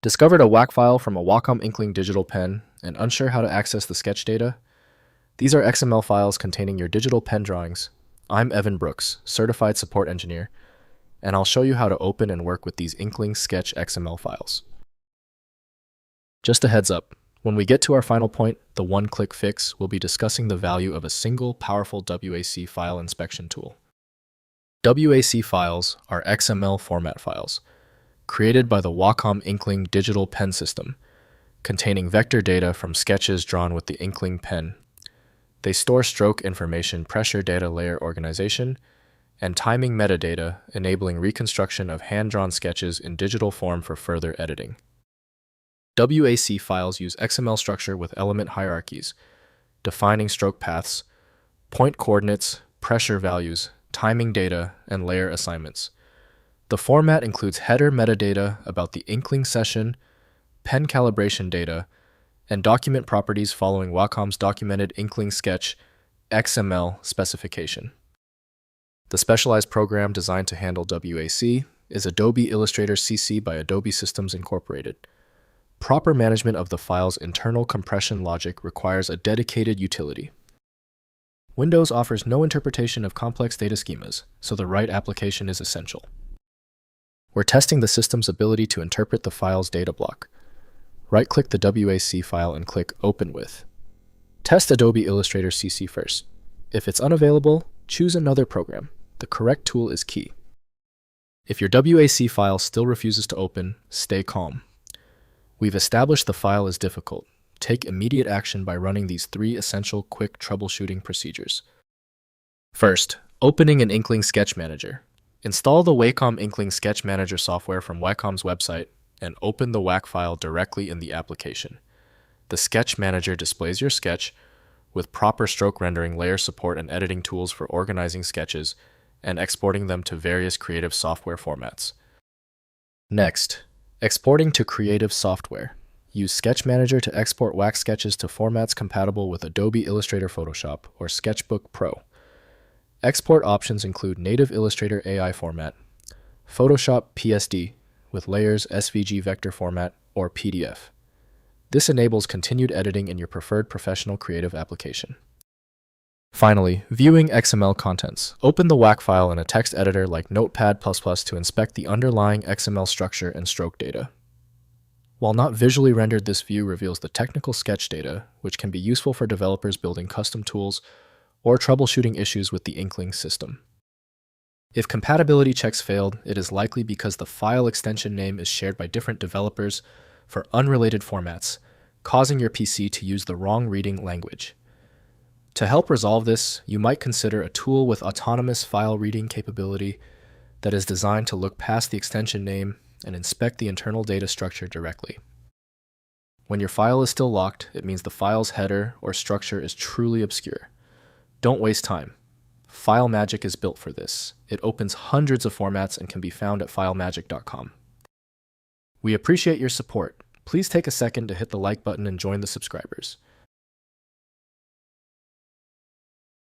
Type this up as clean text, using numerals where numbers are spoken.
Discovered a WAC file from a Wacom Inkling digital pen and unsure how to access the sketch data? These are XML files containing your digital pen drawings. I'm Evan Brooks, Certified Support Engineer, and I'll show you how to open and work with these Inkling Sketch XML files. Just a heads up, when we get to our final point, the one-click fix, we'll be discussing the value of a single powerful WAC file inspection tool. WAC files are XML format files, created by the Wacom Inkling digital pen system, containing vector data from sketches drawn with the Inkling pen. They store stroke information, pressure data layer organization, and timing metadata, enabling reconstruction of hand-drawn sketches in digital form for further editing. WAC files use XML structure with element hierarchies, defining stroke paths, point coordinates, pressure values, timing data, and layer assignments. The format includes header metadata about the Inkling session, pen calibration data, and document properties following Wacom's documented Inkling Sketch XML specification. The specialized program designed to handle WAC is Adobe Illustrator CC by Adobe Systems Incorporated. Proper management of the file's internal compression logic requires a dedicated utility. Windows offers no interpretation of complex data schemas, so the right application is essential. We're testing the system's ability to interpret the file's data block. Right-click the WAC file and click Open With. Test Adobe Illustrator CC first. If it's unavailable, choose another program. The correct tool is key. If your WAC file still refuses to open, stay calm. We've established the file is difficult. Take immediate action by running these 3 essential quick troubleshooting procedures. First, opening an Inkling Sketch Manager. Install the Wacom Inkling Sketch Manager software from Wacom's website and open the WAC file directly in the application. The Sketch Manager displays your sketch with proper stroke rendering, layer support, and editing tools for organizing sketches and exporting them to various creative software formats. Next, exporting to creative software. Use Sketch Manager to export WAC sketches to formats compatible with Adobe Illustrator Photoshop or Sketchbook Pro. Export options include native Illustrator AI format, Photoshop PSD with layers SVG vector format, or PDF. This enables continued editing in your preferred professional creative application. Finally, viewing XML contents. Open the WAC file in a text editor like Notepad++ to inspect the underlying XML structure and stroke data. While not visually rendered, this view reveals the technical sketch data, which can be useful for developers building custom tools or troubleshooting issues with the Inkling system. If compatibility checks failed, it is likely because the file extension name is shared by different developers for unrelated formats, causing your PC to use the wrong reading language. To help resolve this, you might consider a tool with autonomous file reading capability that is designed to look past the extension name and inspect the internal data structure directly. When your file is still locked, it means the file's header or structure is truly obscure. Don't waste time. FileMagick is built for this. It opens hundreds of formats and can be found at filemagick.com. We appreciate your support. Please take a second to hit the like button and join the subscribers.